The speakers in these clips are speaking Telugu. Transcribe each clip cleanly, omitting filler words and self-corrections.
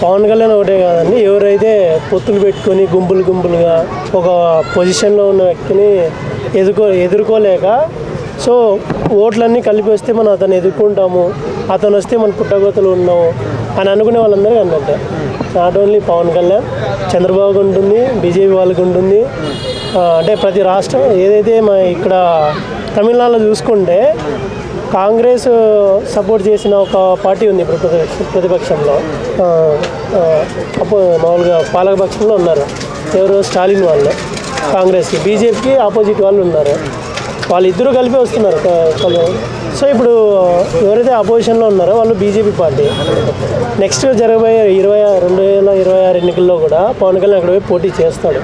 పవన్ కళ్యాణ్ ఒకటే కాదండి, ఎవరైతే పొత్తులు పెట్టుకొని గుంపులుగా ఒక పొజిషన్లో ఉన్న వ్యక్తిని ఎదుర్కోలేక సో ఓట్లన్నీ కలిపి వస్తే మనం అతను ఎదుర్కొంటాము, అతను వస్తే మన పుట్టగోతలు ఉన్నాము అని అనుకునే వాళ్ళందరికీ అన్నట్టే. నాట్ ఓన్లీ పవన్ కళ్యాణ్, చంద్రబాబుకి ఉంటుంది, బీజేపీ వాళ్ళకి ఉంటుంది. అంటే ప్రతి రాష్ట్రం ఏదైతే ఇక్కడ తమిళనాడులో చూసుకుంటే కాంగ్రెస్ సపోర్ట్ చేసిన ఒక పార్టీ ఉంది ఇప్పుడు ప్రతిపక్షంలో, మామూలుగా పాలకపక్షంలో ఉన్నారు ఎవరు, స్టాలిన్ వాళ్ళు కాంగ్రెస్కి, బీజేపీకి ఆపోజిట్ వాళ్ళు ఉన్నారు, వాళ్ళిద్దరూ కలిపి వస్తున్నారు. సో ఇప్పుడు ఎవరైతే అపోజిషన్లో ఉన్నారో వాళ్ళు బీజేపీ పార్టీ. నెక్స్ట్ జరగబోయే 2026 ఎన్నికల్లో కూడా పవన్ కళ్యాణ్ అక్కడ పోయి పోటీ చేస్తాడు,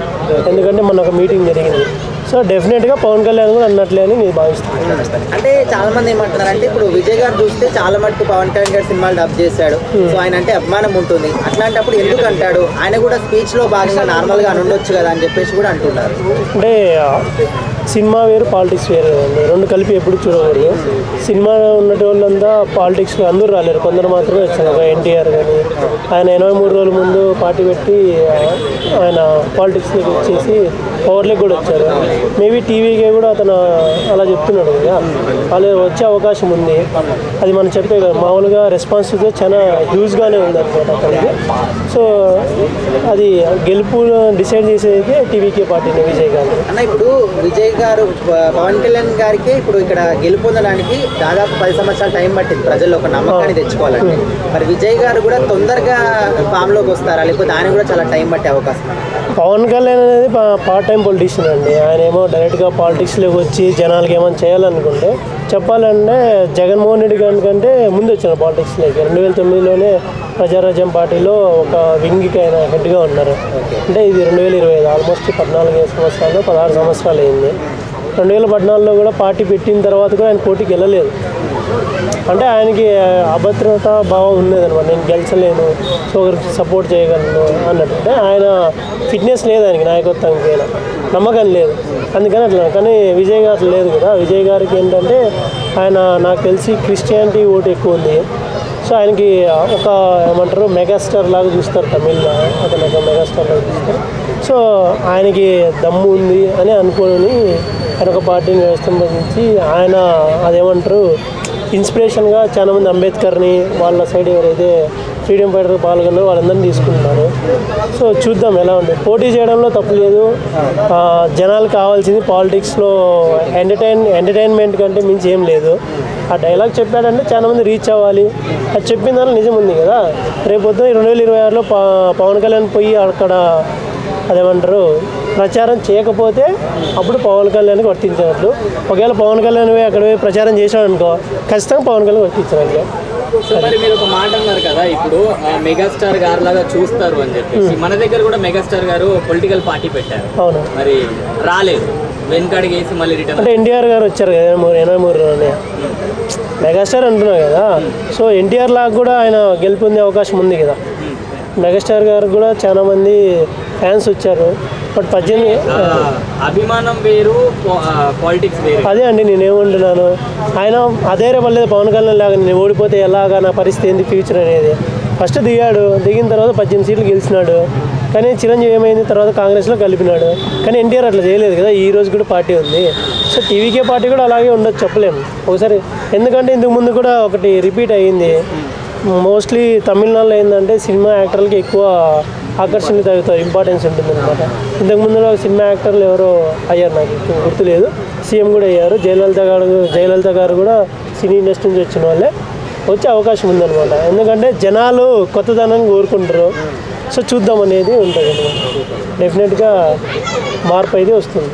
ఎందుకంటే మొన్న ఒక మీటింగ్ జరిగింది. సో డెఫినెట్గా పవన్ కళ్యాణ్ కూడా అన్నట్లే అని నేను భావిస్తున్నాను. అంటే చాలా మంది ఏమంటున్నారు అంటే ఇప్పుడు విజయ్ గారు చూస్తే చాలా మటుకు పవన్ కళ్యాణ్ గారు సినిమాలు డబ్ చేశాడు, సో ఆయన అంటే అభిమానం ఉంటుంది, అట్లాంటప్పుడు ఎందుకు అంటాడు, ఆయన కూడా స్పీచ్లో భాగంగా నార్మల్గా అని ఉండొచ్చు కదా అని చెప్పేసి కూడా అంటున్నారు. అంటే సినిమా వేరు పాలిటిక్స్ వేరు కదండి, రెండు కలిపి ఎప్పుడు చూడకూడదు. సినిమా ఉన్నటి వాళ్ళంతా పాలిటిక్స్లో అందరూ రాలేరు, కొందరు మాత్రమే వచ్చారు. ఒక ఎన్టీఆర్ కానీ ఆయన 83 రోజుల ముందు పార్టీ పెట్టి ఆయన పాలిటిక్స్లోకి వచ్చేసి పవర్లోకి కూడా వచ్చారు. మేబీ టీవీకే కూడా అతను అలా చెప్తున్నాడు కదా, వాళ్ళు వచ్చే అవకాశం ఉంది. అది మనం చెప్పే కదా, మామూలుగా రెస్పాన్సిబిలిటీ చాలా హ్యూజ్గానే ఉందన్నమాట అతనికి. సో అది గెలుపు డిసైడ్ చేసేది టీవీకే పార్టీని, విజయ్ గారు అన్న. ఇప్పుడు విజయ్ గారు పవన్ కళ్యాణ్ గారికి ఇప్పుడు ఇక్కడ గెలుపొందడానికి దాదాపు 10 సంవత్సరాలు టైం పట్టింది ప్రజల్లో ఒక నమ్మకాన్ని తెచ్చుకోవాలంటే, మరి విజయ్ గారు కూడా తొందరగా ఫామ్లోకి వస్తారా, లేకపోతే ఆయన కూడా చాలా టైం పట్టే అవకాశం? పవన్ కళ్యాణ్ అనేది పార్ట్ టైం పొలిటీషియన్ అండి. ఆయన ఏమో డైరెక్ట్గా పాలిటిక్స్లోకి వచ్చి జనాలకి ఏమైనా చేయాలనుకుంటే, చెప్పాలంటే జగన్మోహన్ రెడ్డి గారి కంటే ముందు వచ్చిన పాలిటిక్స్లోకి 2009లోనే ప్రజారాజ్యం పార్టీలో ఒక వింగ్కి ఆయన హెడ్గా ఉన్నారు. అంటే ఇది 2025, ఆల్మోస్ట్ 14 సంవత్సరాలు 16 సంవత్సరాలు అయింది. 2014లో కూడా పార్టీ పెట్టిన తర్వాత కూడా ఆయన పోటీకి వెళ్ళలేదు. అంటే ఆయనకి అభద్రత భావం ఉండేదన్నమాట, నేను గెలిచలేను, సో ఒకరికి సపోర్ట్ చేయగలను అన్నట్టు. అంటే ఆయన ఫిట్నెస్ లేదు, ఆయనకి నాయకత్వానికి నమ్మకం లేదు, అందుకని అట్లా. కానీ విజయ్ గారు లేదు కదా, విజయ్ గారికి ఏంటంటే ఆయన నాకు తెలిసి క్రిస్టియానిటీ ఓటు ఎక్కువ ఉంది. సో ఆయనకి ఒక ఏమంటారు మెగాస్టార్ లాగా చూస్తారు తమిళ్లో, అతను ఒక మెగాస్టార్ లాగా చూస్తారు. సో ఆయనకి దమ్ము ఉంది అని అనుకోని ఆయన ఒక పార్టీని వ్యవస్థించి ఆయన అదేమంటారు ఇన్స్పిరేషన్గా చాలామంది అంబేద్కర్ని వాళ్ళ సైడ్ ఎవరైతే ఫ్రీడమ్ ఫైటర్ పాల్గొన్నారో వాళ్ళందరినీ తీసుకుంటున్నారు. సో చూద్దాం ఎలా ఉంటుంది. పోటీ చేయడంలో తప్పు లేదు, జనాలకు కావాల్సింది పాలిటిక్స్లో ఎంటర్టైన్మెంట్ కంటే మించి ఏం లేదు. ఆ డైలాగ్ చెప్పాడంటే చాలామంది రీచ్ అవ్వాలి, అది చెప్పిన దానిలో నిజం ఉంది కదా. రేపొద్దున 2026లో పవన్ కళ్యాణ్ పోయి అక్కడ అదేమంటారు ప్రచారం చేయకపోతే అప్పుడు పవన్ కళ్యాణ్కి వర్తించినట్లు. ఒకవేళ పవన్ కళ్యాణ్ పోయి అక్కడ పోయి ప్రచారం చేసాడు అనుకో, ఖచ్చితంగా పవన్ కళ్యాణ్ వర్తించినట్లు. మరి మీరు ఒక మాట అన్నారు కదా, ఇప్పుడు మెగాస్టార్ గారు లాగా చూస్తారు అని చెప్పేసి, మన దగ్గర కూడా మెగాస్టార్ గారు పొలిటికల్ పార్టీ పెట్టారు. అవును, మరి రాలేదు, వెనకడికి వేసి మళ్ళీ రిటర్న్. అంటే ఎన్టీఆర్ గారు వచ్చారు కదా 83లోనే, మెగాస్టార్ అంటున్నారు కదా. సో ఎన్టీఆర్ లాగా కూడా ఆయన గెలుపొందే అవకాశం ఉంది కదా. మెగాస్టార్ గారు కూడా చాలా మంది ఫ్యాన్స్ వచ్చారు. బట్ 18 అభిమానం వేరు, పాలిటిక్స్ వేరు. అదే అండి నేనేమంటున్నాను, ఆయన అధైర్యపడలేదు పవన్ కళ్యాణ్ లాగా, నేను ఓడిపోతే ఎలాగా, నా పరిస్థితి ఏంది ఫ్యూచర్ అనేది. ఫస్ట్ దిగిన తర్వాత 18 సీట్లు గెలిచినాడు. కానీ చిరంజీవి ఏమైంది, తర్వాత కాంగ్రెస్లో కలిపినాడు. కానీ ఎన్టీఆర్ అట్లా చేయలేదు కదా, ఈ రోజు కూడా పార్టీ ఉంది. సో టీవీకే పార్టీ కూడా అలాగే ఉండొచ్చు, చెప్పలేము ఒకసారి. ఎందుకంటే ఇంతకు ముందు కూడా ఒకటి రిపీట్ అయ్యింది. మోస్ట్లీ తమిళనాడులో ఏంటంటే సినిమా యాక్టర్లకి ఎక్కువ ఆకర్షణ తగ్గుతారు, ఇంపార్టెన్స్ ఉంటుంది అనమాట. ఇంతకుముందులో సినిమా యాక్టర్లు ఎవరో అయ్యారు, నాకు గుర్తులేదు, సీఎం కూడా అయ్యారు. జయలలిత గారు కూడా సినీ ఇండస్ట్రీ నుంచి వచ్చిన వాళ్ళే, వచ్చే అవకాశం ఉందన్నమాట. ఎందుకంటే జనాలు కొత్తదనం కోరుకుంటారు. సో చూద్దాం అనేది ఉంటుంది అనమాట. డెఫినెట్గా మార్పు అయితే వస్తుంది.